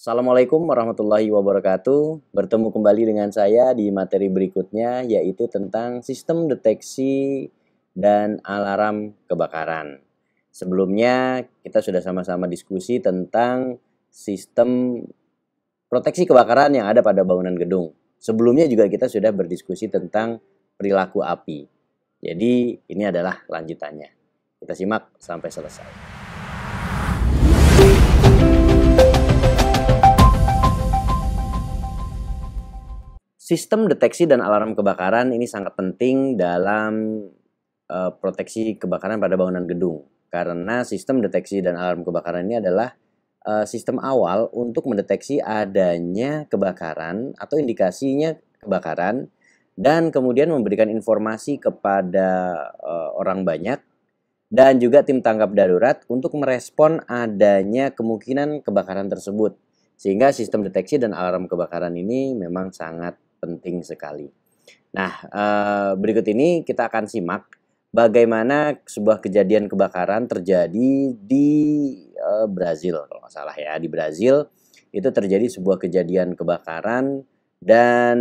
Assalamualaikum warahmatullahi wabarakatuh. Bertemu kembali dengan saya di materi berikutnya, yaitu tentang sistem deteksi dan alarm kebakaran. Sebelumnya kita sudah sama-sama diskusi tentang sistem proteksi kebakaran yang ada pada bangunan gedung. Sebelumnya juga kita sudah berdiskusi tentang perilaku api. Jadi ini adalah lanjutannya. Kita simak sampai selesai. Sistem deteksi dan alarm kebakaran ini sangat penting dalam proteksi kebakaran pada bangunan gedung. Karena sistem deteksi dan alarm kebakaran ini adalah sistem awal untuk mendeteksi adanya kebakaran atau indikasinya kebakaran dan kemudian memberikan informasi kepada orang banyak dan juga tim tanggap darurat untuk merespon adanya kemungkinan kebakaran tersebut. Sehingga sistem deteksi dan alarm kebakaran ini memang sangat penting sekali. Nah, berikut ini kita akan simak bagaimana sebuah kejadian kebakaran terjadi di Brazil, kalau nggak salah ya. Di Brazil itu terjadi sebuah kejadian kebakaran dan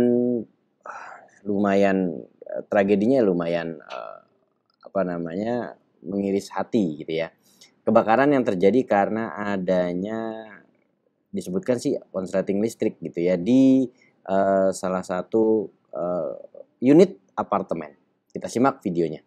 lumayan tragedinya lumayan mengiris hati gitu ya. Kebakaran yang terjadi karena adanya disebutkan sih konsleting listrik gitu ya di salah satu unit apartemen. Kita simak videonya.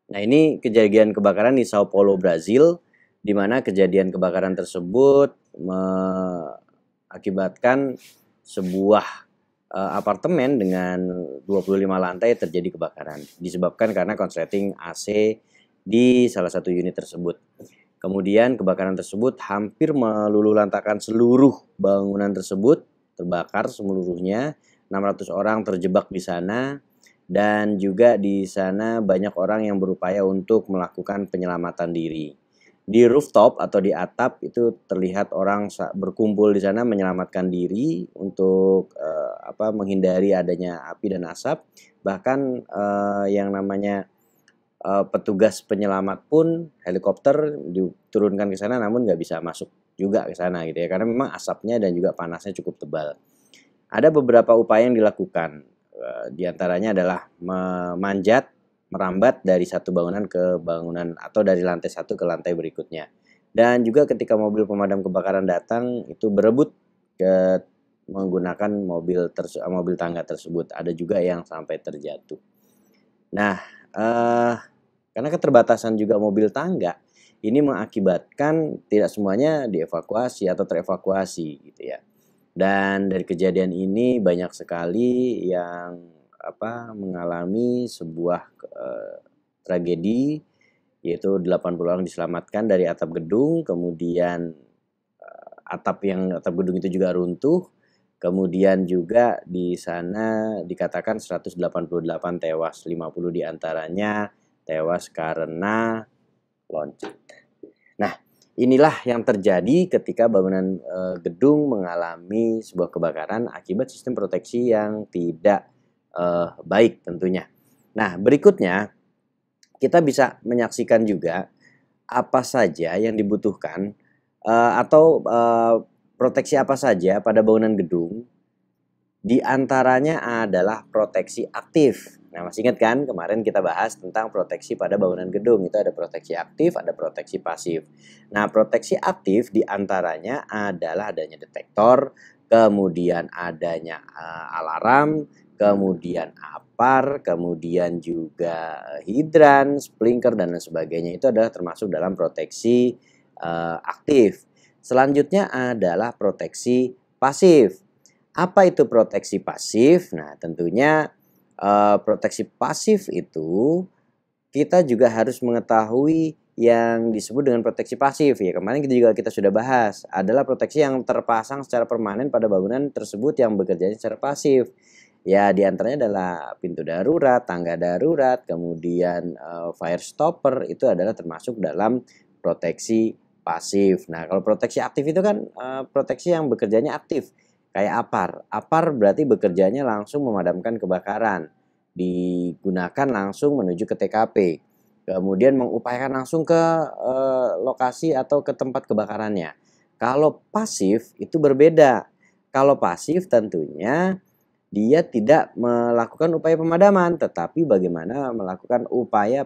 Nah, ini kejadian kebakaran di Sao Paulo, Brazil, di mana kejadian kebakaran tersebut mengakibatkan sebuah apartemen dengan 25 lantai terjadi kebakaran. Disebabkan karena konsleting AC di salah satu unit tersebut. Kemudian kebakaran tersebut hampir meluluhlantakkan seluruh bangunan tersebut, terbakar seluruhnya. 600 orang terjebak di sana. Dan juga di sana banyak orang yang berupaya untuk melakukan penyelamatan diri. Di rooftop atau di atap itu terlihat orang berkumpul di sana menyelamatkan diri untuk menghindari adanya api dan asap. Bahkan yang namanya petugas penyelamat pun helikopter diturunkan ke sana namun nggak bisa masuk juga ke sana gitu ya, karena memang asapnya dan juga panasnya cukup tebal. Ada beberapa upaya yang dilakukan. Di antaranya adalah memanjat, merambat dari satu bangunan ke bangunan atau dari lantai satu ke lantai berikutnya. Dan juga ketika mobil pemadam kebakaran datang itu berebut menggunakan mobil tangga tersebut. Ada juga yang sampai terjatuh. Nah, karena keterbatasan juga mobil tangga, ini mengakibatkan tidak semuanya dievakuasi atau terevakuasi gitu ya. Dan dari kejadian ini banyak sekali yang mengalami sebuah tragedi, yaitu 80 orang diselamatkan dari atap gedung, kemudian atap gedung itu juga runtuh. Kemudian juga di sana dikatakan 188 tewas, 50 diantaranya tewas karena loncat. Nah, inilah yang terjadi ketika bangunan gedung mengalami sebuah kebakaran akibat sistem proteksi yang tidak baik tentunya. Nah, berikutnya kita bisa menyaksikan juga apa saja yang dibutuhkan atau proteksi apa saja pada bangunan gedung. Di antaranya adalah proteksi aktif. Nah, masih ingat kan kemarin kita bahas tentang proteksi pada bangunan gedung. Itu ada proteksi aktif, ada proteksi pasif. Nah, proteksi aktif di antaranya adalah adanya detektor, kemudian adanya alarm, kemudian apar, kemudian juga hidran, sprinkler, dan lain sebagainya. Itu adalah termasuk dalam proteksi aktif. Selanjutnya adalah proteksi pasif. Apa itu proteksi pasif? Nah, tentunya proteksi pasif itu kita juga harus mengetahui yang disebut dengan proteksi pasif ya. Kemarin kita sudah bahas, adalah proteksi yang terpasang secara permanen pada bangunan tersebut yang bekerja secara pasif. Ya, diantaranya adalah pintu darurat, tangga darurat, kemudian fire stopper, itu adalah termasuk dalam proteksi pasif. Nah, kalau proteksi aktif itu kan proteksi yang bekerjanya aktif, kayak APAR. APAR berarti bekerjanya langsung memadamkan kebakaran, digunakan langsung menuju ke TKP. Kemudian mengupayakan langsung ke lokasi atau ke tempat kebakarannya. Kalau pasif itu berbeda. Kalau pasif tentunya dia tidak melakukan upaya pemadaman, tetapi bagaimana melakukan upaya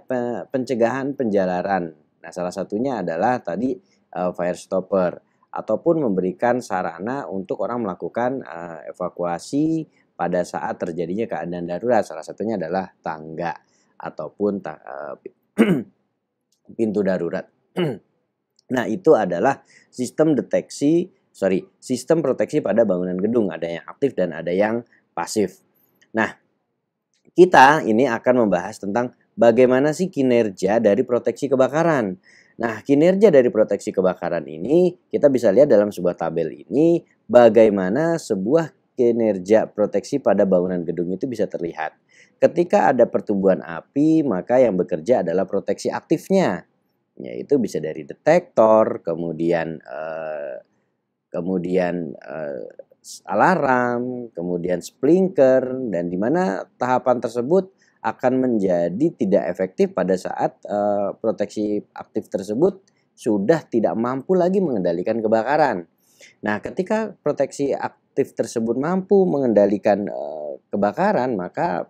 pencegahan penjalaran. Nah, salah satunya adalah tadi fire stopper, ataupun memberikan sarana untuk orang melakukan evakuasi pada saat terjadinya keadaan darurat. Salah satunya adalah tangga ataupun pintu darurat. Nah, itu adalah sistem proteksi pada bangunan gedung. Ada yang aktif dan ada yang pasif. Nah, kita ini akan membahas tentang bagaimana sih kinerja dari proteksi kebakaran. Nah, kinerja dari proteksi kebakaran ini kita bisa lihat dalam sebuah tabel ini bagaimana sebuah kinerja proteksi pada bangunan gedung itu bisa terlihat. Ketika ada pertumbuhan api, maka yang bekerja adalah proteksi aktifnya, yaitu bisa dari detektor, kemudian alarm, kemudian sprinkler, dan di mana tahapan tersebut akan menjadi tidak efektif pada saat proteksi aktif tersebut sudah tidak mampu lagi mengendalikan kebakaran. Nah, ketika proteksi aktif tersebut mampu mengendalikan kebakaran, maka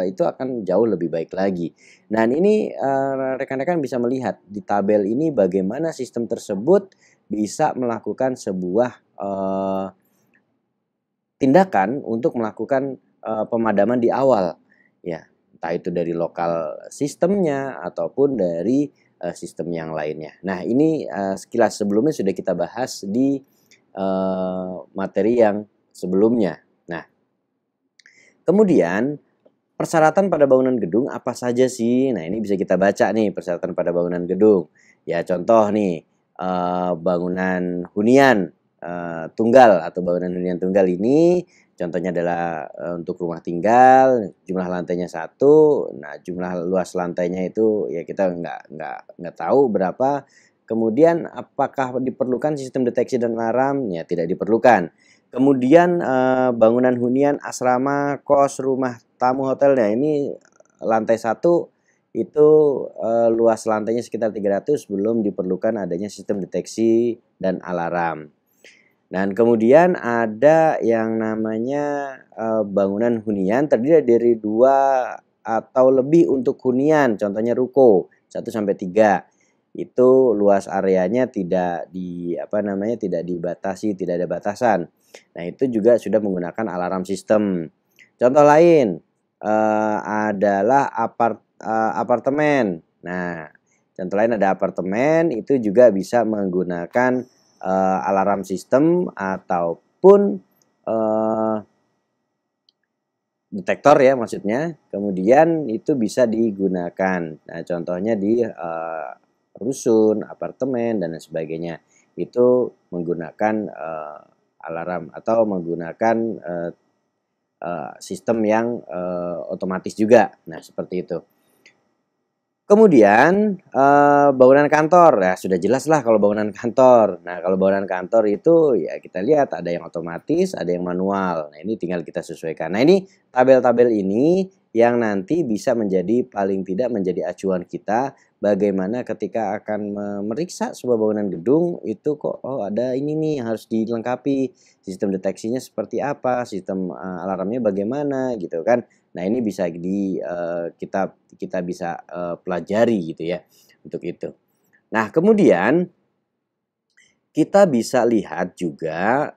itu akan jauh lebih baik lagi. Nah, ini rekan-rekan bisa melihat di tabel ini bagaimana sistem tersebut bisa melakukan sebuah tindakan untuk melakukan pemadaman di awal, ya, entah itu dari lokal sistemnya ataupun dari sistem yang lainnya. Nah, ini sekilas sebelumnya sudah kita bahas di materi yang sebelumnya. Nah, kemudian persyaratan pada bangunan gedung apa saja sih? Nah, ini bisa kita baca nih persyaratan pada bangunan gedung. Ya, contoh nih bangunan hunian tunggal atau bangunan hunian tunggal ini contohnya adalah untuk rumah tinggal, jumlah lantainya 1. Nah, jumlah luas lantainya itu ya kita nggak tahu berapa. Kemudian apakah diperlukan sistem deteksi dan alarm? Ya, tidak diperlukan. Kemudian bangunan hunian, asrama, kos, rumah tamu, hotelnya ini lantai 1 itu luas lantainya sekitar 300, belum diperlukan adanya sistem deteksi dan alarm. Dan kemudian ada yang namanya bangunan hunian terdiri dari 2 atau lebih untuk hunian, contohnya ruko 1-3. Itu luas areanya tidak dibatasi, tidak ada batasan. Nah, itu juga sudah menggunakan alarm sistem. Contoh lain adalah apartemen. Nah, contoh lain ada apartemen, itu juga bisa menggunakan alarm sistem ataupun detektor ya maksudnya. Kemudian itu bisa digunakan. Nah, contohnya di rusun, apartemen, dan sebagainya. Itu menggunakan alarm atau menggunakan sistem yang otomatis juga. Nah, seperti itu. Kemudian bangunan kantor, ya sudah jelas lah kalau bangunan kantor. Nah, kalau bangunan kantor itu ya kita lihat ada yang otomatis, ada yang manual. Nah, ini tinggal kita sesuaikan. Nah, ini tabel-tabel ini yang nanti bisa menjadi paling tidak menjadi acuan kita bagaimana ketika akan memeriksa sebuah bangunan gedung itu kok ada ini nih yang harus dilengkapi, sistem deteksinya seperti apa, sistem alarmnya bagaimana gitu kan. Nah, ini bisa kita bisa pelajari gitu ya untuk itu. Nah, kemudian kita bisa lihat juga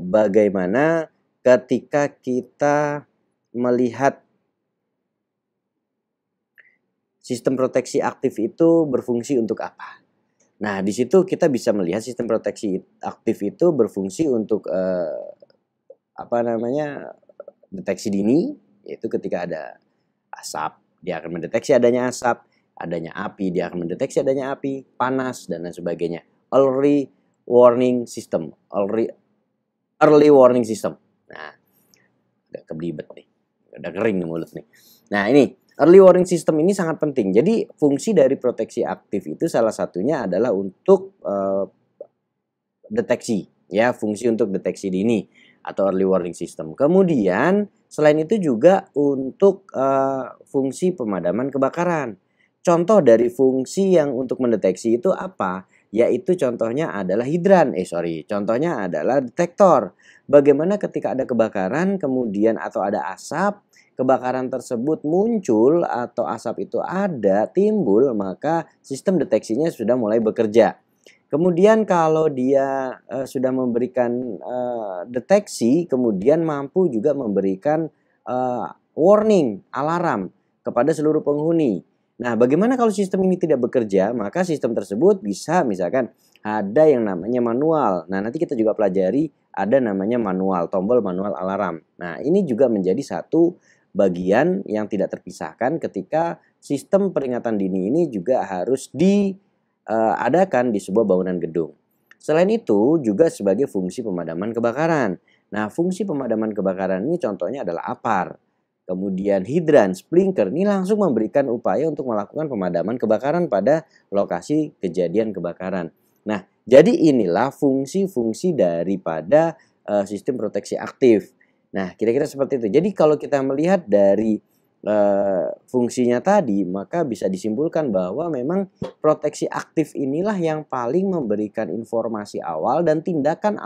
bagaimana ketika kita melihat sistem proteksi aktif itu berfungsi untuk apa. Nah, di situ kita bisa melihat sistem proteksi aktif itu berfungsi untuk deteksi dini, yaitu ketika ada asap, dia akan mendeteksi adanya asap, adanya api, dia akan mendeteksi adanya api, panas, dan lain sebagainya. Early warning system, early warning system. Nah, agak kebelibet nih, udah kering nih mulut nih. Nah, ini early warning system ini sangat penting. Jadi fungsi dari proteksi aktif itu salah satunya adalah untuk deteksi, ya, fungsi untuk deteksi dini atau early warning system. Kemudian selain itu juga untuk fungsi pemadaman kebakaran. Contoh dari fungsi yang untuk mendeteksi itu apa? Yaitu contohnya adalah contohnya adalah detektor. Bagaimana ketika ada kebakaran kemudian atau ada asap, kebakaran tersebut muncul atau asap itu ada, timbul, maka sistem deteksinya sudah mulai bekerja. Kemudian kalau dia sudah memberikan deteksi, kemudian mampu juga memberikan warning, alarm kepada seluruh penghuni. Nah, bagaimana kalau sistem ini tidak bekerja? Maka sistem tersebut bisa misalkan ada yang namanya manual. Nah, nanti kita juga pelajari ada namanya manual, tombol manual alarm. Nah, ini juga menjadi satu bagian yang tidak terpisahkan ketika sistem peringatan dini ini juga harus diadakan di sebuah bangunan gedung. Selain itu juga sebagai fungsi pemadaman kebakaran. Nah, fungsi pemadaman kebakaran ini contohnya adalah APAR. Kemudian hidran, sprinkler ini langsung memberikan upaya untuk melakukan pemadaman kebakaran pada lokasi kejadian kebakaran. Nah, jadi inilah fungsi-fungsi daripada sistem proteksi aktif. Nah, kira-kira seperti itu. Jadi kalau kita melihat dari fungsinya tadi, maka bisa disimpulkan bahwa memang proteksi aktif inilah yang paling memberikan informasi awal dan tindakan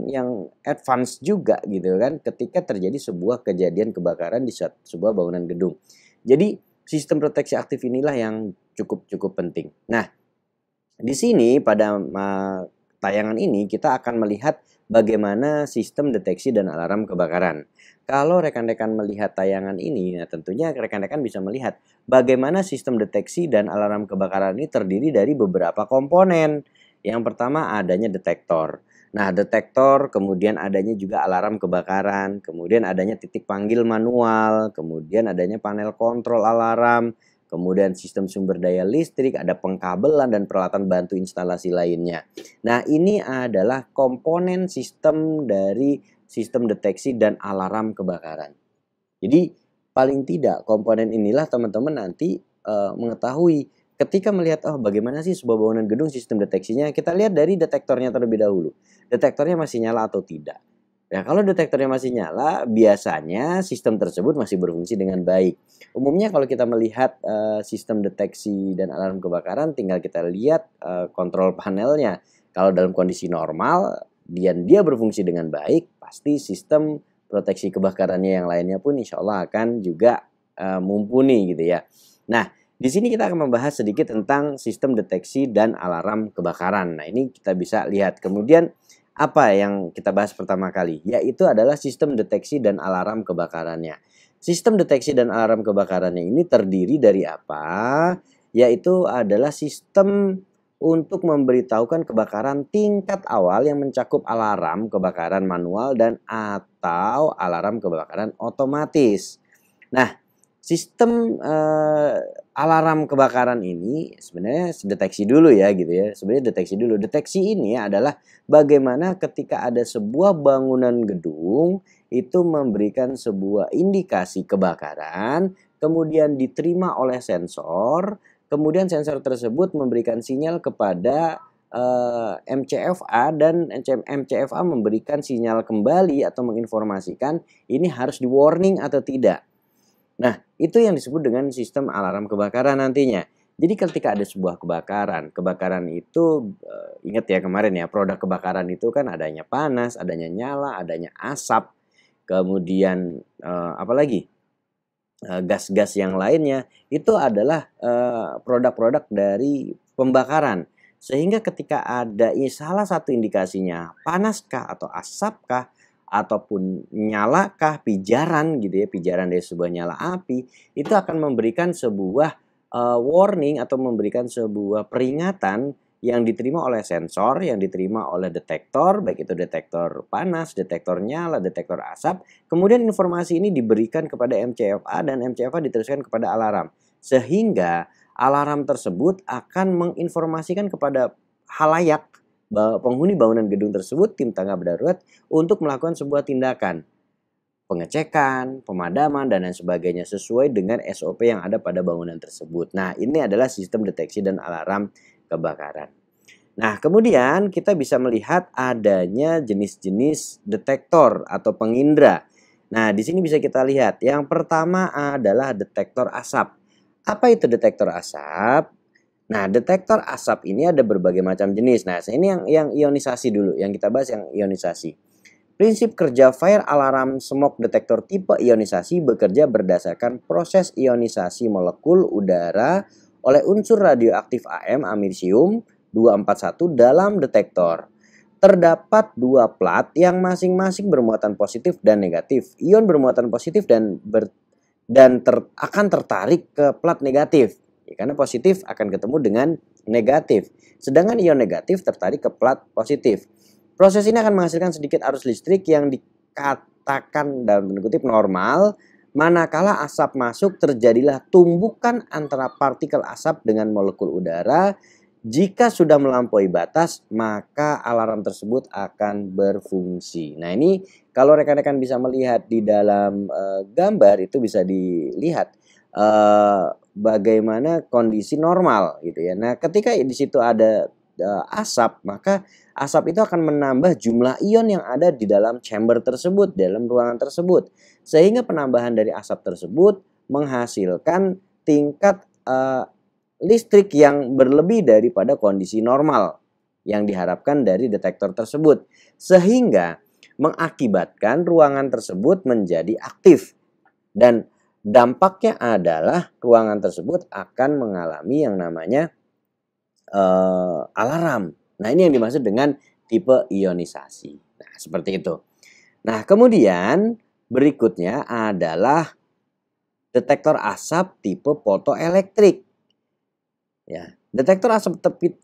yang advance juga gitu kan ketika terjadi sebuah kejadian kebakaran di sebuah bangunan gedung. Jadi sistem proteksi aktif inilah yang cukup penting. Nah, di sini pada tayangan ini kita akan melihat bagaimana sistem deteksi dan alarm kebakaran. Kalau rekan-rekan melihat tayangan ini, nah tentunya rekan-rekan bisa melihat bagaimana sistem deteksi dan alarm kebakaran ini terdiri dari beberapa komponen. Yang pertama adanya detektor. Nah, detektor, kemudian adanya juga alarm kebakaran, kemudian adanya titik panggil manual, kemudian adanya panel kontrol alarm, kemudian sistem sumber daya listrik, ada pengkabelan dan peralatan bantu instalasi lainnya. Nah, ini adalah komponen sistem dari sistem deteksi dan alarm kebakaran. Jadi, paling tidak komponen inilah teman-teman nanti mengetahui ketika melihat bagaimana sih sebuah bangunan gedung sistem deteksinya, kita lihat dari detektornya terlebih dahulu. Detektornya masih nyala atau tidak. Ya, kalau detektornya masih nyala, biasanya sistem tersebut masih berfungsi dengan baik. Umumnya kalau kita melihat sistem deteksi dan alarm kebakaran, tinggal kita lihat kontrol panelnya. Kalau dalam kondisi normal dan dia berfungsi dengan baik, pasti sistem proteksi kebakarannya yang lainnya pun insya Allah akan juga mumpuni gitu ya. Nah, di sini kita akan membahas sedikit tentang sistem deteksi dan alarm kebakaran. Nah, ini kita bisa lihat. Kemudian apa yang kita bahas pertama kali? Yaitu adalah sistem deteksi dan alarm kebakarannya. Sistem deteksi dan alarm kebakarannya ini terdiri dari apa? Yaitu adalah sistem untuk memberitahukan kebakaran tingkat awal yang mencakup alarm kebakaran manual dan atau alarm kebakaran otomatis. Nah, sistem alarm kebakaran ini sebenarnya deteksi dulu ya gitu ya. Sebenarnya deteksi dulu. Deteksi ini adalah bagaimana ketika ada sebuah bangunan gedung itu memberikan sebuah indikasi kebakaran, kemudian diterima oleh sensor, kemudian sensor tersebut memberikan sinyal kepada MCFA dan MCFA memberikan sinyal kembali atau menginformasikan ini harus di warning atau tidak. Nah, itu yang disebut dengan sistem alarm kebakaran nantinya. Jadi ketika ada sebuah kebakaran itu ingat ya kemarin ya, produk kebakaran itu kan adanya panas, adanya nyala, adanya asap, kemudian apalagi gas-gas yang lainnya, itu adalah produk-produk dari pembakaran. Sehingga ketika ada salah satu indikasinya panaskah atau asapkah, ataupun nyalakah, pijaran gitu ya, pijaran dari sebuah nyala api, itu akan memberikan sebuah warning atau memberikan sebuah peringatan yang diterima oleh sensor, yang diterima oleh detektor, baik itu detektor panas, detektor nyala, detektor asap. Kemudian informasi ini diberikan kepada MCFA dan MCFA diteruskan kepada alarm. Sehingga alarm tersebut akan menginformasikan kepada halayak penghuni bangunan gedung tersebut, tim tanggap darurat, untuk melakukan sebuah tindakan pengecekan, pemadaman, dan lain sebagainya sesuai dengan SOP yang ada pada bangunan tersebut. Nah, ini adalah sistem deteksi dan alarm kebakaran. Nah, kemudian kita bisa melihat adanya jenis-jenis detektor atau pengindra. Nah, di sini bisa kita lihat. Yang pertama adalah detektor asap. Apa itu detektor asap? Nah, detektor asap ini ada berbagai macam jenis. Nah, ini yang ionisasi dulu. Yang kita bahas yang ionisasi. Prinsip kerja fire alarm smoke detektor tipe ionisasi bekerja berdasarkan proses ionisasi molekul udara oleh unsur radioaktif AM amerisium 241 dalam detektor. Terdapat dua plat yang masing-masing bermuatan positif dan negatif. Ion bermuatan positif akan tertarik ke plat negatif. Ya, karena positif akan ketemu dengan negatif. Sedangkan ion negatif tertarik ke plat positif. Proses ini akan menghasilkan sedikit arus listrik yang dikatakan dalam tanda kutip normal. Manakala asap masuk, terjadilah tumbukan antara partikel asap dengan molekul udara. Jika sudah melampaui batas, maka alarm tersebut akan berfungsi. Nah, ini kalau rekan-rekan bisa melihat di dalam gambar itu bisa dilihat bagaimana kondisi normal gitu ya. Nah, ketika di situ ada asap, maka asap itu akan menambah jumlah ion yang ada di dalam chamber tersebut, dalam ruangan tersebut. Sehingga penambahan dari asap tersebut menghasilkan tingkat listrik yang berlebih daripada kondisi normal yang diharapkan dari detektor tersebut. Sehingga mengakibatkan ruangan tersebut menjadi aktif. Dan dampaknya adalah ruangan tersebut akan mengalami yang namanya alarm. Nah, ini yang dimaksud dengan tipe ionisasi. Nah, seperti itu. Nah, kemudian berikutnya adalah detektor asap tipe fotoelektrik. Ya, detektor asap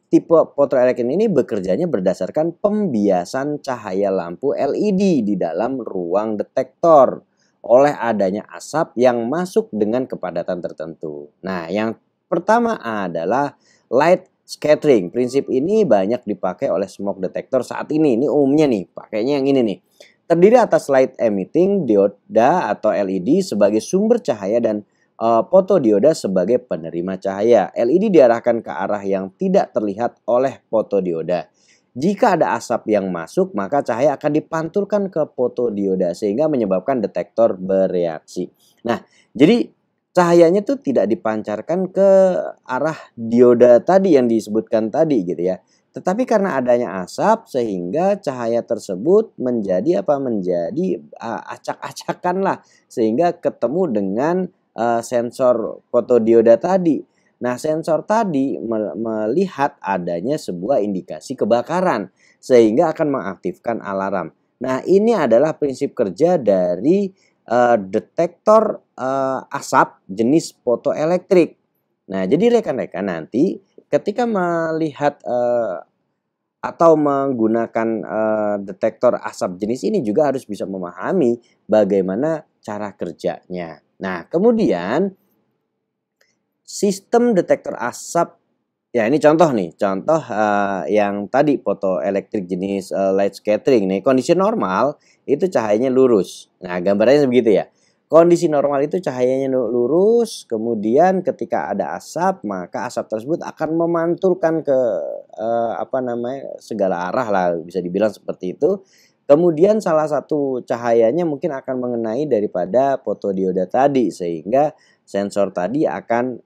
tipe fotoelektrik ini bekerjanya berdasarkan pembiasan cahaya lampu LED di dalam ruang detektor oleh adanya asap yang masuk dengan kepadatan tertentu. Nah, yang pertama adalah light scattering. Prinsip ini banyak dipakai oleh smoke detector saat ini. Ini umumnya nih, pakainya yang ini nih. Terdiri atas light emitting dioda atau LED sebagai sumber cahaya dan fotodioda sebagai penerima cahaya. LED diarahkan ke arah yang tidak terlihat oleh fotodioda. Jika ada asap yang masuk, maka cahaya akan dipantulkan ke fotodioda sehingga menyebabkan detektor bereaksi. Nah, jadi cahayanya tuh tidak dipancarkan ke arah dioda tadi yang disebutkan tadi gitu ya. Tetapi karena adanya asap sehingga cahaya tersebut menjadi acak-acakan lah sehingga ketemu dengan sensor fotodioda tadi. Nah, sensor tadi melihat adanya sebuah indikasi kebakaran sehingga akan mengaktifkan alarm. Nah, ini adalah prinsip kerja dari detektor asap jenis fotoelektrik. Nah, jadi rekan-rekan nanti ketika melihat atau menggunakan detektor asap jenis ini juga harus bisa memahami bagaimana cara kerjanya. Nah, kemudian sistem detektor asap, ya ini contoh nih, contoh yang tadi fotoelektrik jenis light scattering nih, kondisi normal itu cahayanya lurus. Nah, gambarnya begitu ya. Kondisi normal itu cahayanya lurus, kemudian ketika ada asap, maka asap tersebut akan memantulkan ke segala arah lah, bisa dibilang seperti itu. Kemudian salah satu cahayanya mungkin akan mengenai daripada fotodioda tadi sehingga sensor tadi akan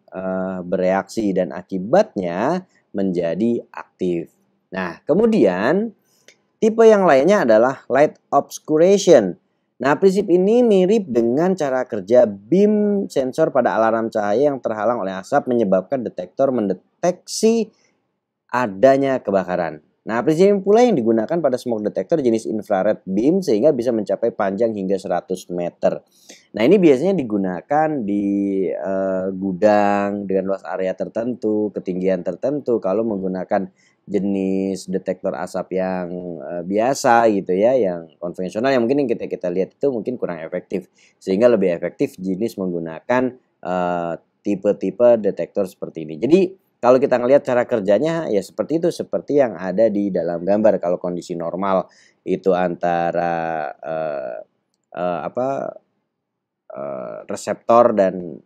bereaksi dan akibatnya menjadi aktif. Nah, kemudian tipe yang lainnya adalah light obscuration. Nah, prinsip ini mirip dengan cara kerja beam sensor pada alarm cahaya yang terhalang oleh asap menyebabkan detektor mendeteksi adanya kebakaran. Nah, prinsip ini pula yang digunakan pada smoke detector jenis infrared beam sehingga bisa mencapai panjang hingga 100 meter. Nah, ini biasanya digunakan di gudang dengan luas area tertentu, ketinggian tertentu. Kalau menggunakan jenis detektor asap yang biasa gitu ya, yang konvensional yang mungkin yang kita lihat itu mungkin kurang efektif. Sehingga lebih efektif jenis menggunakan tipe-tipe detektor seperti ini. Jadi kalau kita ngelihat cara kerjanya ya seperti itu, seperti yang ada di dalam gambar. Kalau kondisi normal itu antara reseptor dan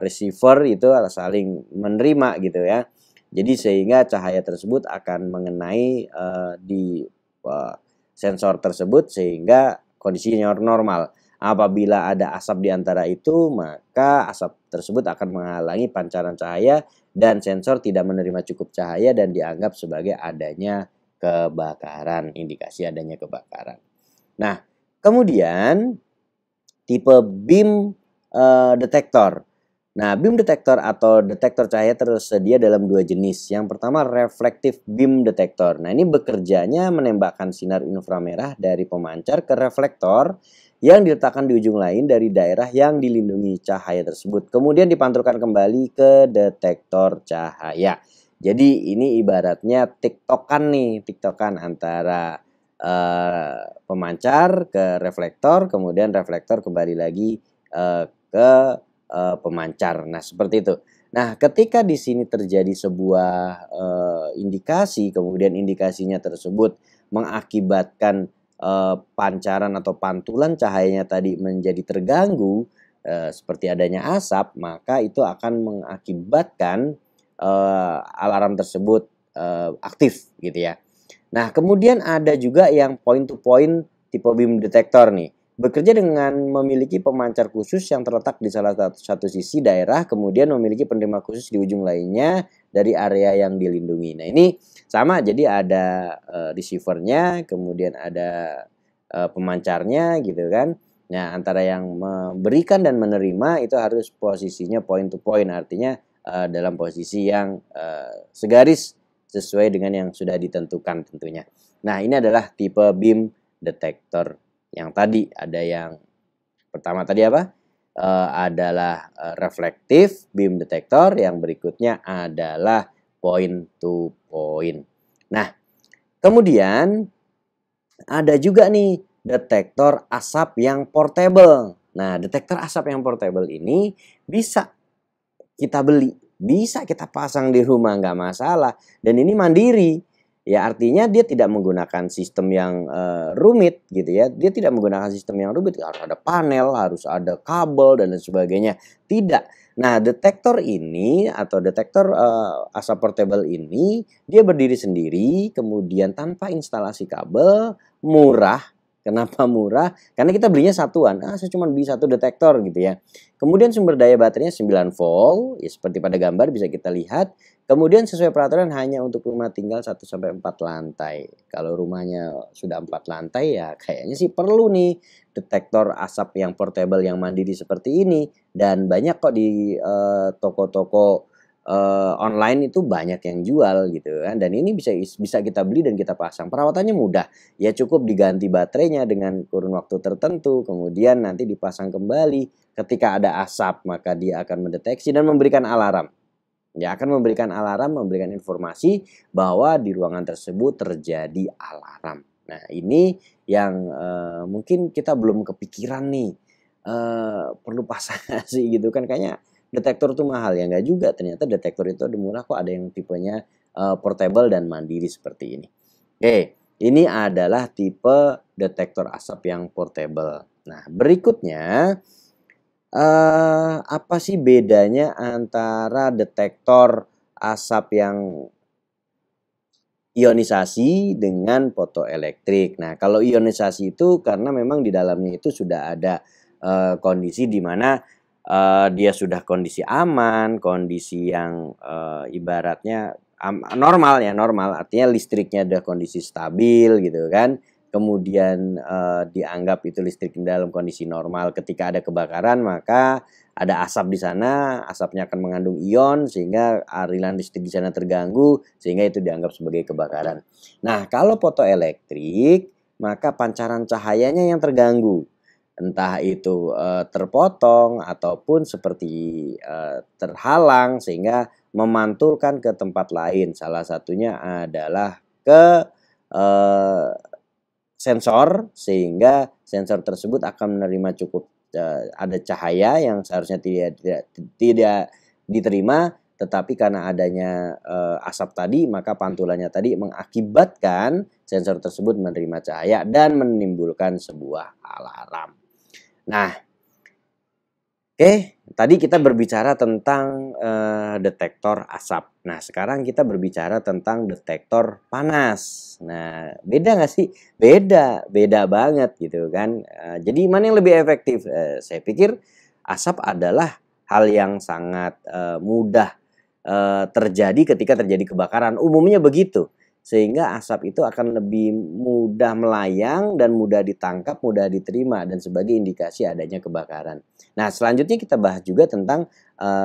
receiver itu saling menerima gitu ya. Jadi sehingga cahaya tersebut akan mengenai di sensor tersebut sehingga kondisinya normal. Apabila ada asap di antara itu, maka asap tersebut akan menghalangi pancaran cahaya dan sensor tidak menerima cukup cahaya dan dianggap sebagai adanya kebakaran, indikasi adanya kebakaran. Nah, kemudian tipe beam detektor. Nah, beam detektor atau detektor cahaya tersedia dalam dua jenis. Yang pertama reflective beam detektor. Nah, ini bekerjanya menembakkan sinar inframerah dari pemancar ke reflektor yang diletakkan di ujung lain dari daerah yang dilindungi cahaya tersebut. Kemudian dipantulkan kembali ke detektor cahaya. Jadi ini ibaratnya tiktokan antara pemancar ke reflektor, kemudian reflektor kembali lagi ke pemancar. Nah, seperti itu. Nah, ketika di sini terjadi sebuah indikasi, kemudian indikasinya tersebut mengakibatkan pancaran atau pantulan cahayanya tadi menjadi terganggu seperti adanya asap, maka itu akan mengakibatkan alarm tersebut aktif gitu ya. Nah, kemudian ada juga yang point to point tipe beam detector nih. Bekerja dengan memiliki pemancar khusus yang terletak di salah satu sisi daerah, kemudian memiliki penerima khusus di ujung lainnya dari area yang dilindungi. Nah, ini sama, jadi ada receivernya, kemudian ada pemancarnya gitu kan. Nah, antara yang memberikan dan menerima itu harus posisinya point to point, artinya dalam posisi yang segaris sesuai dengan yang sudah ditentukan tentunya. Nah, ini adalah tipe beam detector yang tadi. Ada yang pertama tadi apa? Adalah reflective beam detector, yang berikutnya adalah point to point. Nah, kemudian ada juga nih detektor asap yang portable. Nah, detektor asap yang portable ini bisa kita beli, bisa kita pasang di rumah, nggak masalah. Dan ini mandiri. Ya, artinya dia tidak menggunakan sistem yang rumit gitu ya. Dia tidak menggunakan sistem yang rumit, harus ada panel, harus ada kabel dan lain sebagainya. Tidak. Nah, detektor ini atau detektor asap portable ini dia berdiri sendiri, kemudian tanpa instalasi kabel, murah. Kenapa murah? Karena kita belinya satuan. Saya cuma beli satu detektor gitu ya. Kemudian sumber daya baterainya 9 volt, ya seperti pada gambar bisa kita lihat. Kemudian sesuai peraturan hanya untuk rumah tinggal 1-4 lantai. Kalau rumahnya sudah 4 lantai ya kayaknya sih perlu nih detektor asap yang portable yang mandiri seperti ini. Dan banyak kok di toko-toko online itu banyak yang jual gitu kan, dan ini bisa kita beli dan kita pasang. Perawatannya mudah, ya cukup diganti baterainya dengan kurun waktu tertentu, kemudian nanti dipasang kembali. Ketika ada asap maka dia akan mendeteksi dan memberikan alarm. Ya, akan memberikan alarm, memberikan informasi bahwa di ruangan tersebut terjadi alarm. Nah, ini yang mungkin kita belum kepikiran nih, perlu pasang sih gitu kan, kayaknya detektor tuh mahal ya, nggak juga, ternyata detektor itu ada murah kok, ada yang tipenya portable dan mandiri seperti ini. Oke, ini adalah tipe detektor asap yang portable. Nah, berikutnya apa sih bedanya antara detektor asap yang ionisasi dengan fotoelektrik? Nah, kalau ionisasi itu karena memang di dalamnya itu sudah ada kondisi di mana dia sudah kondisi aman, kondisi yang ibaratnya normal ya, normal. Artinya listriknya ada kondisi stabil gitu kan. Kemudian dianggap itu listrik dalam kondisi normal. Ketika ada kebakaran maka ada asap di sana, asapnya akan mengandung ion sehingga aliran listrik di sana terganggu sehingga itu dianggap sebagai kebakaran. Nah, kalau fotoelektrik maka pancaran cahayanya yang terganggu. Entah itu terpotong ataupun seperti terhalang sehingga memantulkan ke tempat lain. Salah satunya adalah ke eh, sensor sehingga sensor tersebut akan menerima cukup ada cahaya yang seharusnya tidak diterima, tetapi karena adanya asap tadi maka pantulannya tadi mengakibatkan sensor tersebut menerima cahaya dan menimbulkan sebuah alarm. Nah, oke, tadi kita berbicara tentang detektor asap. Nah, sekarang kita berbicara tentang detektor panas. Nah, beda nggak sih? Beda banget gitu kan. Jadi mana yang lebih efektif? Saya pikir asap adalah hal yang sangat mudah terjadi ketika terjadi kebakaran. Umumnya begitu. Sehingga asap itu akan lebih mudah melayang dan mudah ditangkap, mudah diterima dan sebagai indikasi adanya kebakaran. Nah, selanjutnya kita bahas juga tentang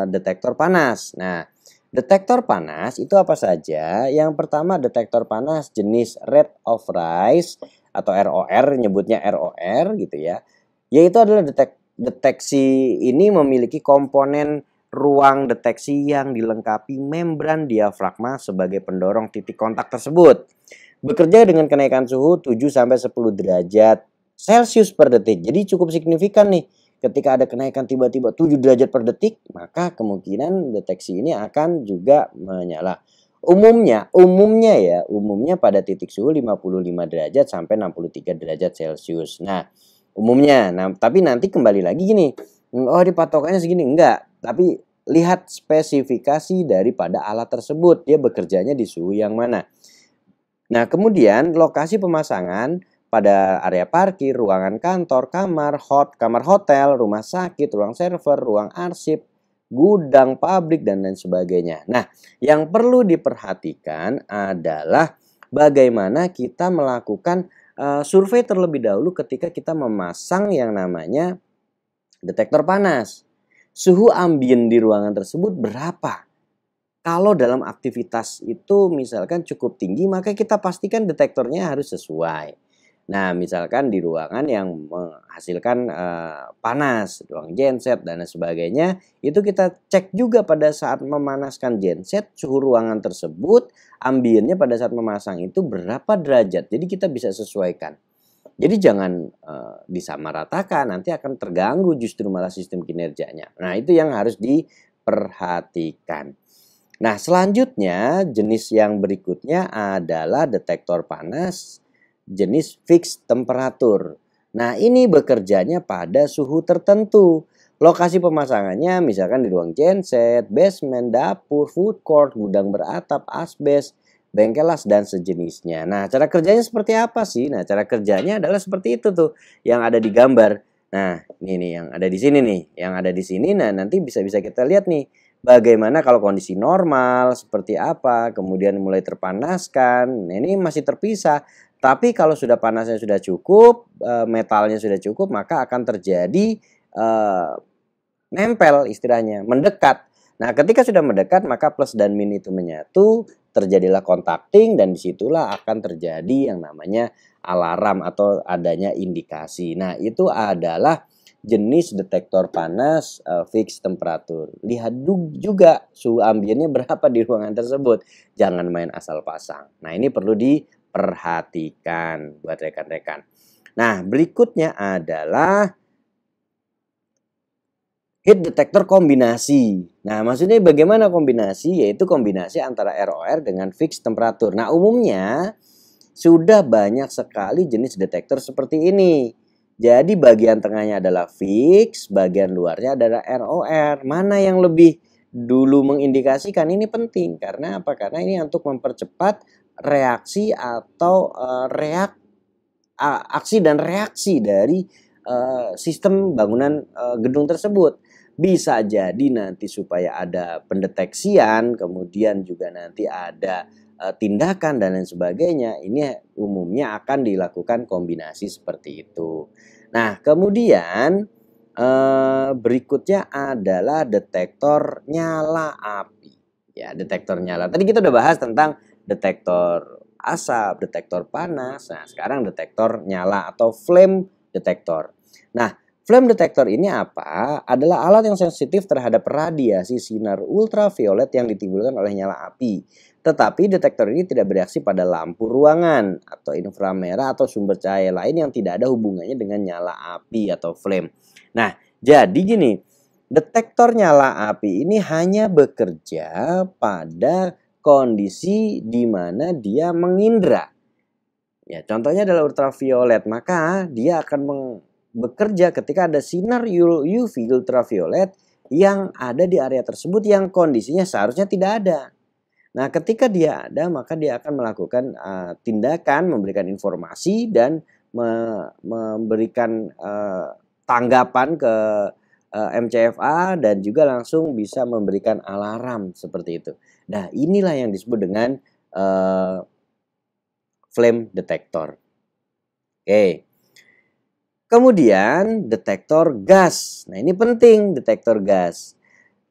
detektor panas. Nah, detektor panas itu apa saja? Yang pertama detektor panas jenis rate of rise atau ROR, nyebutnya ROR gitu ya. Yaitu adalah deteksi ini memiliki komponen ruang deteksi yang dilengkapi membran diafragma sebagai pendorong titik kontak tersebut. Bekerja dengan kenaikan suhu 7-10 derajat Celcius per detik. Jadi cukup signifikan nih. Ketika ada kenaikan tiba-tiba 7 derajat per detik, maka kemungkinan deteksi ini akan juga menyala. Umumnya pada titik suhu 55 derajat sampai 63 derajat Celcius. Nah, umumnya. Nah, tapi nanti kembali lagi gini. Oh, di patokannya segini, enggak. Tapi lihat spesifikasi daripada alat tersebut. Dia bekerjanya di suhu yang mana. Nah, kemudian lokasi pemasangan pada area parkir, ruangan kantor, kamar hotel, rumah sakit, ruang server, ruang arsip, gudang, pabrik, dan lain sebagainya. Nah, yang perlu diperhatikan adalah bagaimana kita melakukan survei terlebih dahulu ketika kita memasang yang namanya detektor panas. Suhu ambien di ruangan tersebut berapa? Kalau dalam aktivitas itu misalkan cukup tinggi, maka kita pastikan detektornya harus sesuai. Nah, misalkan di ruangan yang menghasilkan panas, ruang genset dan sebagainya, itu kita cek juga pada saat memanaskan genset, suhu ruangan tersebut, ambiennya pada saat memasang itu berapa derajat. Jadi kita bisa sesuaikan. Jadi jangan disamaratakan, nanti akan terganggu justru malah sistem kinerjanya. Nah, itu yang harus diperhatikan. Nah, selanjutnya jenis yang berikutnya adalah detektor panas jenis fixed temperatur. Nah, ini bekerjanya pada suhu tertentu. Lokasi pemasangannya misalkan di ruang genset, basement, dapur, food court, gudang beratap, asbes, bengkel las dan sejenisnya. Nah, cara kerjanya seperti apa sih? Nah, cara kerjanya adalah seperti itu tuh yang ada di gambar. Nah, ini nih yang ada di sini nih, yang ada di sini. Nah, nanti bisa kita lihat nih bagaimana kalau kondisi normal seperti apa, kemudian mulai terpanaskan. Nah, ini masih terpisah. Tapi kalau sudah panasnya sudah cukup, metalnya sudah cukup, maka akan terjadi nempel istilahnya, mendekat. Nah, ketika sudah mendekat, maka plus dan min itu menyatu, terjadilah contacting dan disitulah akan terjadi yang namanya alarm atau adanya indikasi. Nah, itu adalah jenis detektor panas fixed temperatur. Lihat juga suhu ambiennya berapa di ruangan tersebut. Jangan main asal pasang. Nah, ini perlu diperhatikan buat rekan-rekan. Nah, berikutnya adalah heat detector kombinasi. Nah, maksudnya bagaimana kombinasi? Yaitu kombinasi antara ROR dengan fixed temperatur. Nah, umumnya sudah banyak sekali jenis detektor seperti ini. Jadi bagian tengahnya adalah fix, bagian luarnya adalah ROR. Mana yang lebih dulu mengindikasikan? Ini penting karena apa? Karena ini untuk mempercepat reaksi atau aksi dan reaksi dari sistem bangunan gedung tersebut. Bisa jadi nanti supaya ada pendeteksian, kemudian juga nanti ada tindakan dan lain sebagainya. Ini umumnya akan dilakukan kombinasi seperti itu. Nah, kemudian Berikutnya adalah detektor nyala api. Ya, detektor nyala. Tadi kita udah bahas tentang detektor asap, detektor panas. Nah, sekarang detektor nyala atau flame detector. Nah, flame detector ini apa? Adalah alat yang sensitif terhadap radiasi sinar ultraviolet yang ditimbulkan oleh nyala api. Tetapi detektor ini tidak bereaksi pada lampu ruangan atau inframerah atau sumber cahaya lain yang tidak ada hubungannya dengan nyala api atau flame. Nah, jadi gini, detektor nyala api ini hanya bekerja pada kondisi di mana dia mengindra. Ya, contohnya adalah ultraviolet, maka dia akan bekerja ketika ada sinar UV ultraviolet yang ada di area tersebut yang kondisinya seharusnya tidak ada. Nah, ketika dia ada, maka dia akan melakukan tindakan, memberikan informasi dan memberikan tanggapan ke MCFA dan juga langsung bisa memberikan alarm seperti itu. Nah, inilah yang disebut dengan flame detector. Oke. Kemudian detektor gas. Nah, ini penting detektor gas.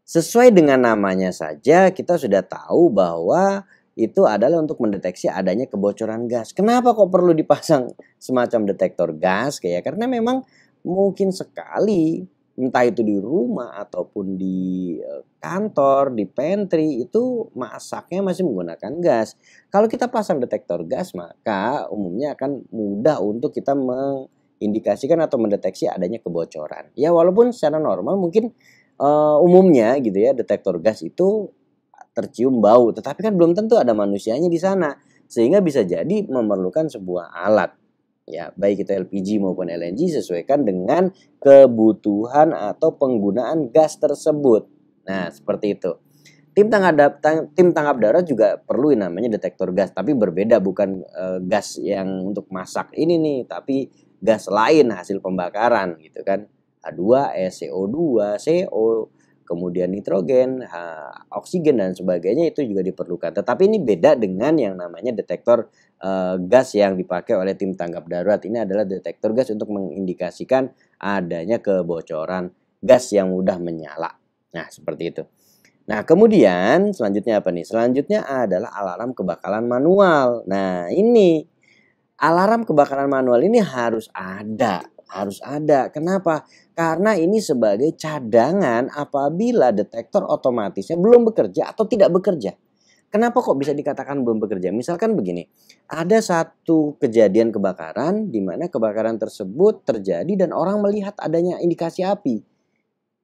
Sesuai dengan namanya saja kita sudah tahu bahwa itu adalah untuk mendeteksi adanya kebocoran gas. Kenapa kok perlu dipasang semacam detektor gas? Karena memang mungkin sekali entah itu di rumah ataupun di kantor, di pantry itu masaknya masih menggunakan gas. Kalau kita pasang detektor gas maka umumnya akan mudah untuk kita mengindikasikan atau mendeteksi adanya kebocoran. Ya walaupun secara normal mungkin umumnya gitu ya detektor gas itu tercium bau, tetapi kan belum tentu ada manusianya di sana, sehingga bisa jadi memerlukan sebuah alat. Ya, baik itu LPG maupun LNG sesuaikan dengan kebutuhan atau penggunaan gas tersebut. Nah, seperti itu. Tim tangkap darurat juga perlu yang namanya detektor gas, tapi berbeda, bukan gas yang untuk masak ini nih, tapi gas lain hasil pembakaran gitu kan. H2, CO2, CO, kemudian nitrogen, oksigen dan sebagainya itu juga diperlukan. Tetapi ini beda dengan yang namanya detektor gas yang dipakai oleh tim tanggap darurat. Ini adalah detektor gas untuk mengindikasikan adanya kebocoran gas yang mudah menyala. Nah, seperti itu. Nah, kemudian selanjutnya apa nih? Selanjutnya adalah alarm kebakaran manual. Nah, ini alarm kebakaran manual ini harus ada. Harus ada. Kenapa? Karena ini sebagai cadangan apabila detektor otomatisnya belum bekerja atau tidak bekerja. Kenapa kok bisa dikatakan belum bekerja? Misalkan begini, ada satu kejadian kebakaran di mana kebakaran tersebut terjadi dan orang melihat adanya indikasi api.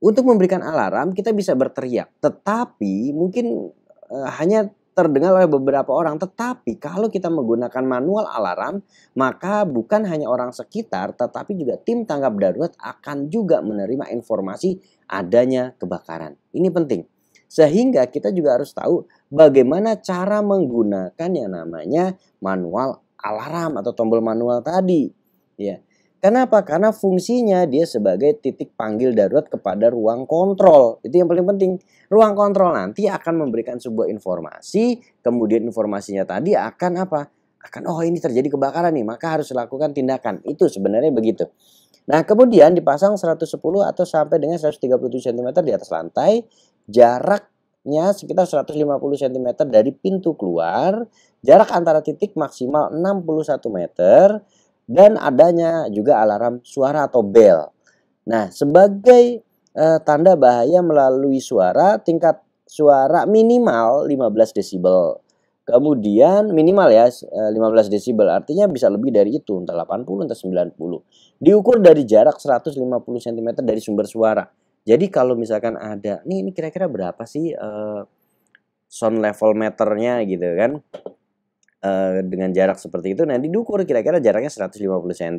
Untuk memberikan alarm kita bisa berteriak, tetapi mungkin hanya terdengar oleh beberapa orang. Tetapi kalau kita menggunakan manual alarm, maka bukan hanya orang sekitar, tetapi juga tim tanggap darurat akan juga menerima informasi adanya kebakaran. Ini penting. Sehingga kita juga harus tahu bagaimana cara menggunakan yang namanya manual alarm atau tombol manual tadi. Ya. Kenapa? Karena fungsinya dia sebagai titik panggil darurat kepada ruang kontrol. Itu yang paling penting. Ruang kontrol nanti akan memberikan sebuah informasi, kemudian informasinya tadi akan apa? Akan oh ini terjadi kebakaran nih, maka harus lakukan tindakan. Itu sebenarnya begitu. Nah, kemudian dipasang 110 atau sampai dengan 137 cm di atas lantai, jaraknya sekitar 150 cm dari pintu keluar, jarak antara titik maksimal 61 meter, dan adanya juga alarm suara atau bel. Nah, sebagai tanda bahaya melalui suara, tingkat suara minimal 15 desibel. Kemudian minimal ya 15 desibel, artinya bisa lebih dari itu, entah 80 entah 90. Diukur dari jarak 150 cm dari sumber suara. Jadi kalau misalkan ada, ini kira-kira berapa sih sound level meternya gitu kan? Dengan jarak seperti itu nanti diukur kira-kira jaraknya 150 cm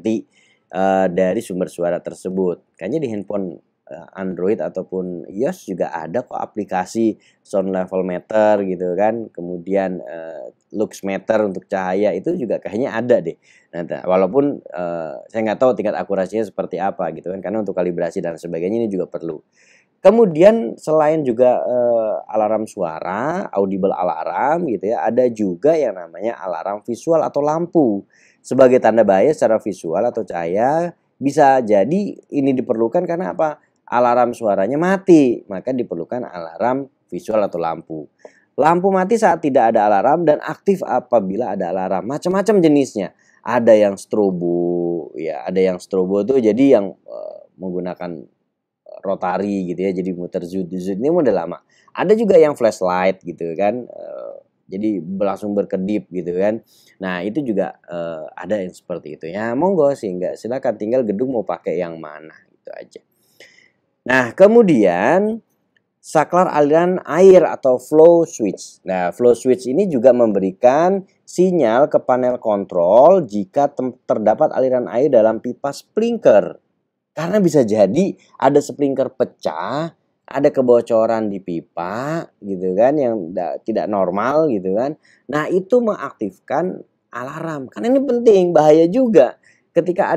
dari sumber suara tersebut. Kayaknya di handphone Android ataupun iOS juga ada kok aplikasi sound level meter gitu kan. Kemudian lux meter untuk cahaya itu juga kayaknya ada deh. Nah, walaupun saya nggak tahu tingkat akurasinya seperti apa gitu kan, karena untuk kalibrasi dan sebagainya ini juga perlu. Kemudian selain juga alarm suara, audible alarm gitu ya, ada juga yang namanya alarm visual atau lampu. Sebagai tanda bahaya secara visual atau cahaya Bisa jadi ini diperlukan karena apa? Alarm suaranya mati, maka diperlukan alarm visual atau lampu. Lampu mati saat tidak ada alarm dan aktif apabila ada alarm. Macam-macam jenisnya. Ada yang strobo, ya, ada yang strobo tuh jadi yang menggunakan rotari gitu ya, jadi muter zut ini udah lama. Ada juga yang flashlight gitu kan, jadi langsung berkedip gitu kan. Nah itu juga ada yang seperti itu ya, monggo sehingga silakan, tinggal gedung mau pakai yang mana gitu aja. Nah kemudian saklar aliran air atau flow switch. Nah flow switch ini juga memberikan sinyal ke panel kontrol jika terdapat aliran air dalam pipa sprinkler. Karena bisa jadi ada sprinkler pecah, ada kebocoran di pipa gitu kan yang tidak normal gitu kan. Nah, itu mengaktifkan alarm. Karena ini penting, bahaya juga ketika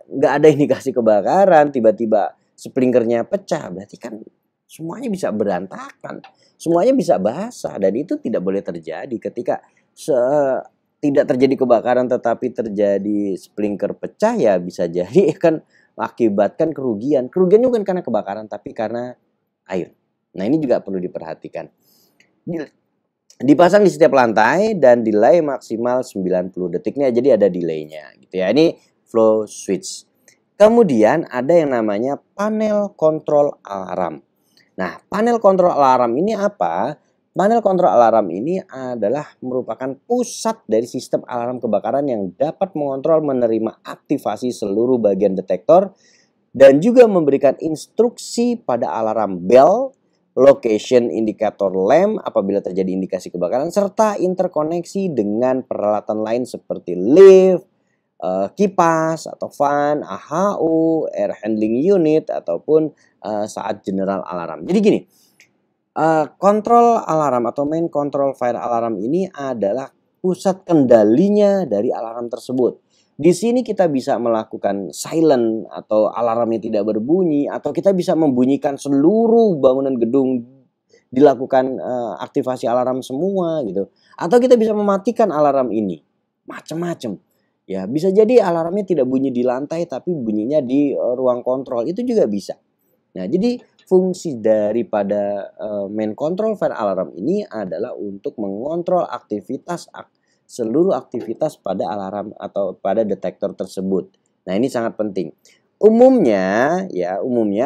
nggak ada indikasi kebakaran, tiba-tiba sprinklernya pecah, berarti kan semuanya bisa berantakan, semuanya bisa basah dan itu tidak boleh terjadi ketika tidak terjadi kebakaran tetapi terjadi sprinkler pecah, ya bisa jadi kan mengakibatkan kerugian. Kerugiannya bukan karena kebakaran tapi karena air. Nah, ini juga perlu diperhatikan. Dipasang di setiap lantai dan delay maksimal 90 detik nih, jadi ada delaynya gitu ya. Ini flow switch. Kemudian ada yang namanya panel kontrol alarm. Nah, panel kontrol alarm ini apa? Panel kontrol alarm ini adalah merupakan pusat dari sistem alarm kebakaran yang dapat mengontrol menerima aktivasi seluruh bagian detektor dan juga memberikan instruksi pada alarm bell, location indicator lamp apabila terjadi indikasi kebakaran, serta interkoneksi dengan peralatan lain seperti lift, kipas atau fan, AHU, air handling unit ataupun saat general alarm. Jadi gini, kontrol alarm atau main control fire alarm ini adalah pusat kendalinya dari alarm tersebut. Di sini kita bisa melakukan silent atau alarmnya tidak berbunyi, atau kita bisa membunyikan seluruh bangunan gedung, dilakukan aktivasi alarm semua gitu. Atau kita bisa mematikan alarm ini. Macam-macam. Ya, bisa jadi alarmnya tidak bunyi di lantai tapi bunyinya di ruang kontrol. Itu juga bisa. Nah, jadi fungsi daripada main control fire alarm ini adalah untuk mengontrol seluruh aktivitas pada alarm atau pada detektor tersebut. Nah, ini sangat penting. Umumnya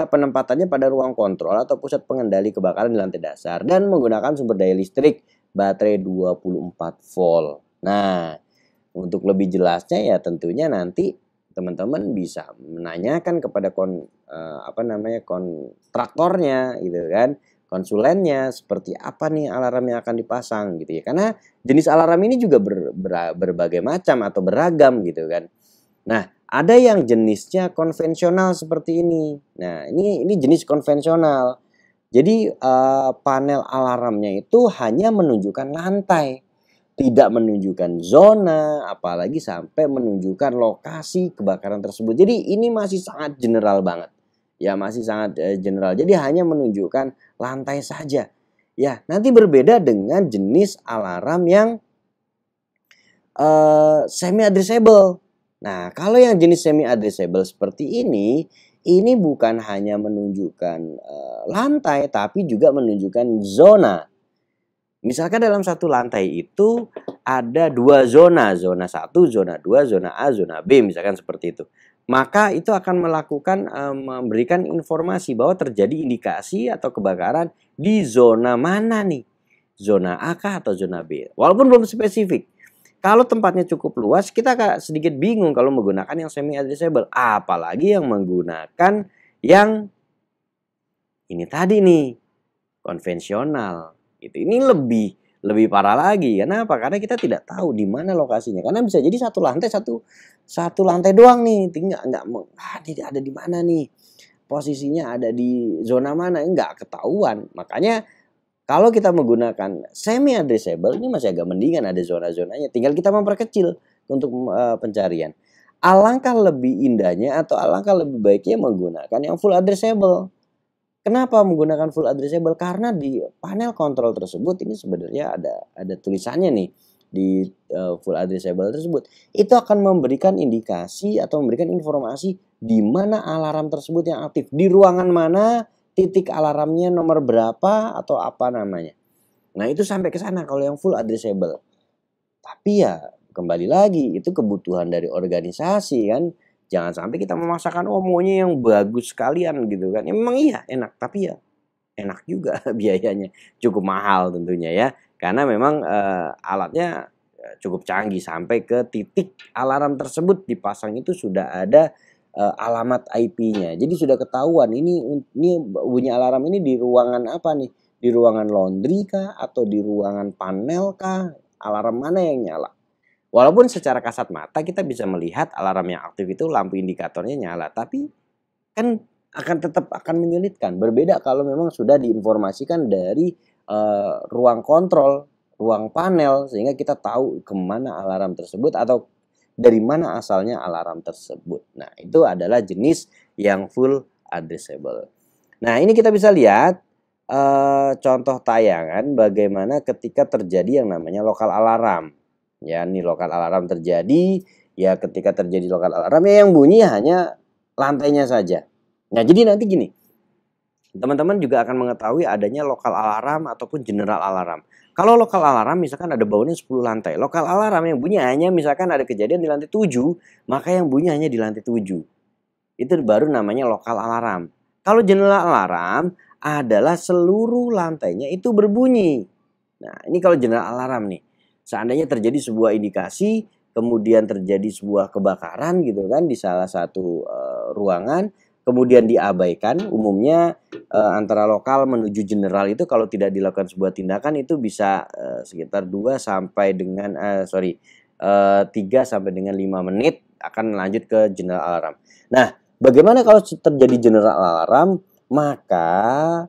penempatannya pada ruang kontrol atau pusat pengendali kebakaran di lantai dasar dan menggunakan sumber daya listrik baterai 24 volt. Nah, untuk lebih jelasnya ya tentunya nanti teman-teman bisa menanyakan kepada kontraktornya gitu kan, konsulennya seperti apa nih alarm yang akan dipasang gitu ya. Karena jenis alarm ini juga berbagai macam atau beragam gitu kan. Nah, ada yang jenisnya konvensional seperti ini. Nah, ini jenis konvensional. Jadi panel alarmnya itu hanya menunjukkan lantai, tidak menunjukkan zona, apalagi sampai menunjukkan lokasi kebakaran tersebut. Jadi ini masih sangat general banget. Ya, masih sangat general. Jadi hanya menunjukkan lantai saja. Ya, nanti berbeda dengan jenis alarm yang semi addressable. Nah, kalau yang jenis semi addressable seperti ini bukan hanya menunjukkan lantai tapi juga menunjukkan zona. Misalkan dalam satu lantai itu ada dua zona 1, zona 2, zona A, zona B, misalkan seperti itu. Maka itu akan memberikan informasi bahwa terjadi indikasi atau kebakaran di zona mana nih? Zona A kah atau zona B? Walaupun belum spesifik. Kalau tempatnya cukup luas, kita agak sedikit bingung kalau menggunakan yang semi addressable. Apalagi yang menggunakan yang ini tadi nih, konvensional. Ini lebih parah lagi. Kenapa? Karena kita tidak tahu di mana lokasinya. Karena bisa jadi satu lantai doang nih, tinggal tidak ada di mana nih. Posisinya ada di zona mana, enggak ketahuan. Makanya kalau kita menggunakan semi addressable ini masih agak mendingan, ada zona-zonanya. Tinggal kita memperkecil untuk pencarian. Alangkah lebih indahnya atau alangkah lebih baiknya menggunakan yang full addressable. Kenapa menggunakan full addressable? Karena di panel kontrol tersebut ini sebenarnya ada tulisannya nih. di full addressable tersebut, itu akan memberikan indikasi atau memberikan informasi di mana alarm tersebut yang aktif, di ruangan mana, titik alarmnya nomor berapa atau apa namanya. Nah, itu sampai ke sana kalau yang full addressable. Tapi ya kembali lagi itu kebutuhan dari organisasi kan. Jangan sampai kita memaksakan maunya yang bagus sekalian gitu kan. Ya, memang iya enak, tapi ya enak juga biayanya cukup mahal tentunya ya. Karena memang alatnya cukup canggih sampai ke titik alarm tersebut dipasang itu sudah ada alamat IP-nya. Jadi sudah ketahuan ini bunyi alarm ini di ruangan apa nih? Di ruangan laundry kah atau di ruangan panel kah? Alarm mana yang nyala? Walaupun secara kasat mata kita bisa melihat alarm yang aktif itu lampu indikatornya nyala, tapi kan tetap akan menyulitkan. Berbeda kalau memang sudah diinformasikan dari ruang kontrol, ruang panel, sehingga kita tahu kemana alarm tersebut atau dari mana asalnya alarm tersebut. Nah, itu adalah jenis yang full addressable. Nah, ini kita bisa lihat contoh tayangan bagaimana ketika terjadi yang namanya lokal alarm. Ya, ini lokal alarm terjadi, ya ketika terjadi lokal alarm ya yang bunyi hanya lantainya saja. Nah, jadi nanti gini, teman-teman juga akan mengetahui adanya lokal alarm ataupun general alarm. Kalau lokal alarm misalkan ada bangunan 10 lantai, lokal alarm yang bunyi hanya misalkan ada kejadian di lantai 7, maka yang bunyi hanya di lantai 7. Itu baru namanya lokal alarm. Kalau general alarm adalah seluruh lantainya itu berbunyi. Nah, ini kalau general alarm nih. Seandainya terjadi sebuah indikasi, kemudian terjadi sebuah kebakaran gitu kan di salah satu ruangan, kemudian diabaikan, umumnya antara lokal menuju general itu kalau tidak dilakukan sebuah tindakan itu bisa sekitar 2 sampai dengan 3 sampai dengan 5 menit akan lanjut ke general alarm. Nah, bagaimana kalau terjadi general alarm? Maka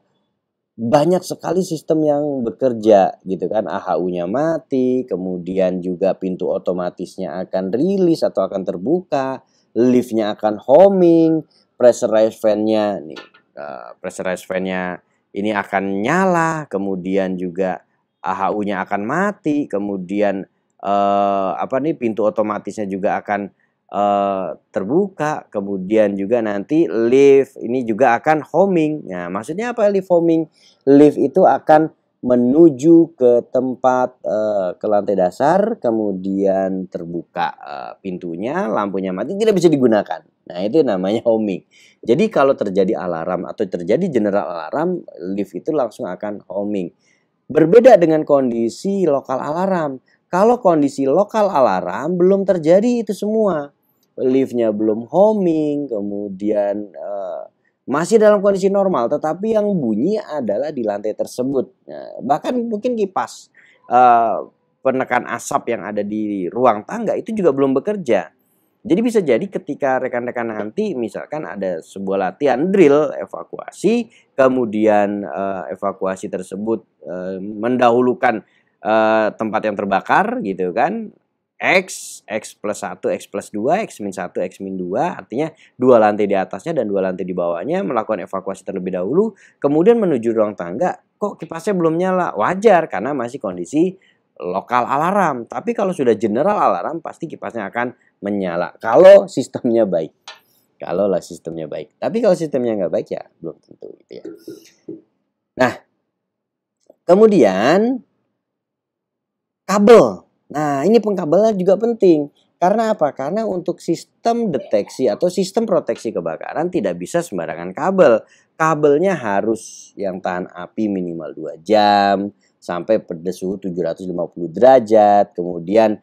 banyak sekali sistem yang bekerja gitu kan, AHU-nya mati, kemudian juga pintu otomatisnya akan rilis atau akan terbuka, liftnya akan homing, pressurized fan-nya nih, pressurized fan-nya ini akan nyala, kemudian juga AHU-nya akan mati, kemudian pintu otomatisnya juga akan terbuka, kemudian juga nanti lift ini juga akan homing. Nah, maksudnya apa lift homing? Lift itu akan menuju ke tempat ke lantai dasar, kemudian terbuka pintunya, lampunya mati, tidak bisa digunakan. Nah, itu namanya homing. Jadi kalau terjadi alarm atau terjadi general alarm, lift itu langsung akan homing. Berbeda dengan kondisi lokal alarm. Kalau kondisi lokal alarm belum terjadi itu semua. Liftnya belum homing, kemudian masih dalam kondisi normal, tetapi yang bunyi adalah di lantai tersebut. Nah, bahkan mungkin kipas penekan asap yang ada di ruang tangga itu juga belum bekerja. Jadi bisa jadi ketika rekan-rekan nanti misalkan ada sebuah latihan drill evakuasi, kemudian evakuasi tersebut mendahulukan tempat yang terbakar gitu kan. X plus 1, X plus 2, X min 1, X min 2, artinya 2 lantai di atasnya dan 2 lantai di bawahnya melakukan evakuasi terlebih dahulu, kemudian menuju ruang tangga, kok kipasnya belum nyala? Wajar, karena masih kondisi lokal alarm. Tapi kalau sudah general alarm, pasti kipasnya akan menyala, kalau sistemnya baik. Kalaulah sistemnya baik. Tapi kalau sistemnya nggak baik ya belum tentu gitu ya. Nah, kemudian kabel. Nah, ini pengkabelan juga penting. Karena apa? Karena untuk sistem deteksi atau sistem proteksi kebakaran tidak bisa sembarangan kabel. Kabelnya harus yang tahan api minimal 2 jam sampai pada suhu 750 derajat. Kemudian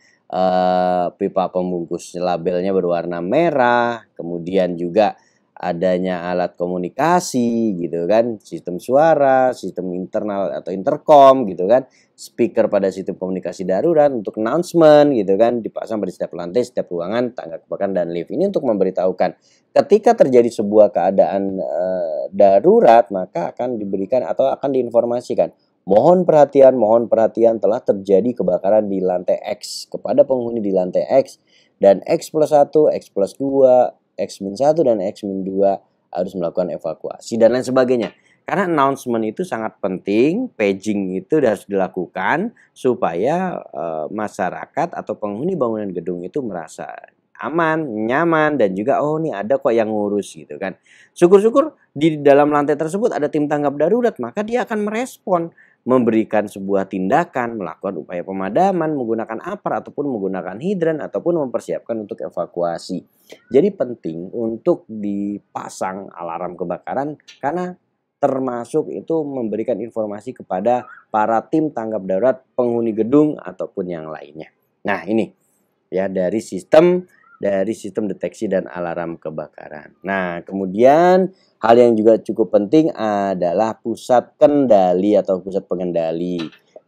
pipa pembungkus labelnya berwarna merah. Kemudian juga adanya alat komunikasi gitu kan, sistem suara, sistem internal atau intercom gitu kan, speaker pada sistem komunikasi darurat untuk announcement gitu kan, dipasang pada setiap lantai, setiap ruangan, tangga kebakaran dan lift. Ini untuk memberitahukan ketika terjadi sebuah keadaan darurat, maka akan diberikan atau akan diinformasikan, mohon perhatian telah terjadi kebakaran di lantai X kepada penghuni di lantai X, dan X plus 1, X plus 2, X min 1 dan X min 2 harus melakukan evakuasi dan lain sebagainya. Karena announcement itu sangat penting, paging itu harus dilakukan supaya masyarakat atau penghuni bangunan gedung itu merasa aman, nyaman, dan juga oh nih ada kok yang ngurus gitu kan. Syukur-syukur di dalam lantai tersebut ada tim tanggap darurat, maka dia akan merespon, memberikan sebuah tindakan, melakukan upaya pemadaman menggunakan apar ataupun menggunakan hidran ataupun mempersiapkan untuk evakuasi. Jadi penting untuk dipasang alarm kebakaran karena termasuk itu memberikan informasi kepada para tim tanggap darurat, penghuni gedung ataupun yang lainnya. Nah, ini ya dari sistem deteksi dan alarm kebakaran. Nah, kemudian hal yang juga cukup penting adalah pusat kendali atau pusat pengendali,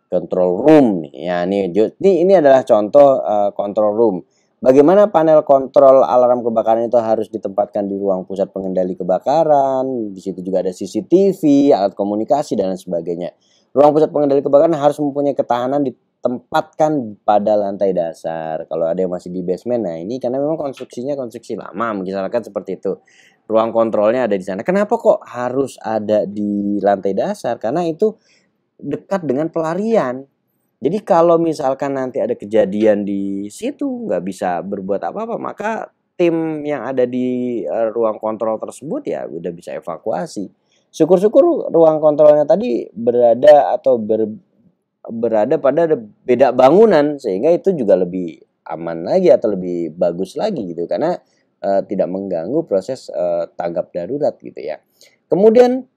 control room nih. Ya, ini adalah contoh control room. Bagaimana panel kontrol alarm kebakaran itu harus ditempatkan di ruang pusat pengendali kebakaran. Di situ juga ada CCTV, alat komunikasi dan lain sebagainya. Ruang pusat pengendali kebakaran harus mempunyai ketahanan ditempatkan pada lantai dasar. Kalau ada yang masih di basement, nah ini karena memang konstruksinya konstruksi lama, misalkan seperti itu. Ruang kontrolnya ada di sana. Kenapa kok harus ada di lantai dasar? Karena itu dekat dengan pelarian. Jadi kalau misalkan nanti ada kejadian di situ nggak bisa berbuat apa-apa, maka tim yang ada di ruang kontrol tersebut ya udah bisa evakuasi. Syukur-syukur ruang kontrolnya tadi berada atau berada pada beda bangunan sehingga itu juga lebih aman lagi atau lebih bagus lagi gitu karena tidak mengganggu proses tanggap darurat gitu ya. Kemudian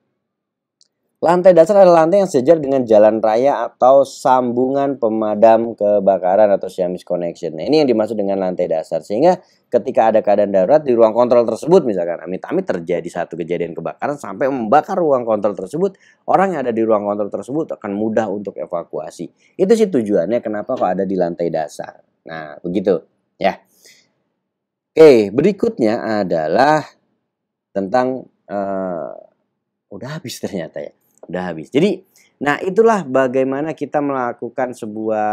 lantai dasar adalah lantai yang sejajar dengan jalan raya atau sambungan pemadam kebakaran atau Siamese connection. Nah, ini yang dimaksud dengan lantai dasar. Sehingga ketika ada keadaan darurat di ruang kontrol tersebut, misalkan amit-amit terjadi satu kejadian kebakaran sampai membakar ruang kontrol tersebut, orang yang ada di ruang kontrol tersebut akan mudah untuk evakuasi. Itu sih tujuannya kenapa kok ada di lantai dasar. Nah, begitu ya. Oke, berikutnya adalah tentang udah habis ternyata ya. Udah habis. Jadi, nah itulah bagaimana kita melakukan sebuah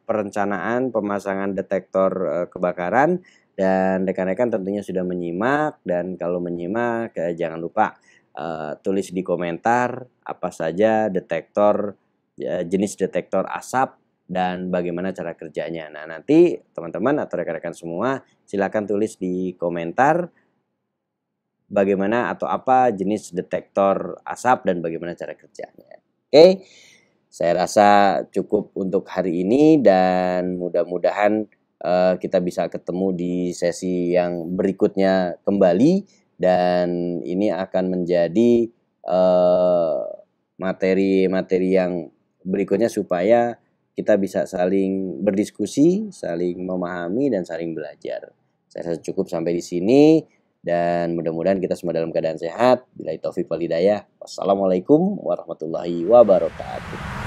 perencanaan pemasangan detektor kebakaran dan rekan-rekan tentunya sudah menyimak dan kalau menyimak jangan lupa tulis di komentar apa saja detektor jenis detektor asap dan bagaimana cara kerjanya. Nah, nanti teman-teman atau rekan-rekan semua silakan tulis di komentar bagaimana atau apa jenis detektor asap dan bagaimana cara kerjanya. Oke, saya rasa cukup untuk hari ini dan mudah-mudahan kita bisa ketemu di sesi yang berikutnya kembali dan ini akan menjadi materi-materi yang berikutnya supaya kita bisa saling berdiskusi, saling memahami dan saling belajar. Saya rasa cukup sampai di sini. Dan mudah-mudahan kita semua dalam keadaan sehat. Billahi taufiq wal hidayah. Wassalamualaikum warahmatullahi wabarakatuh.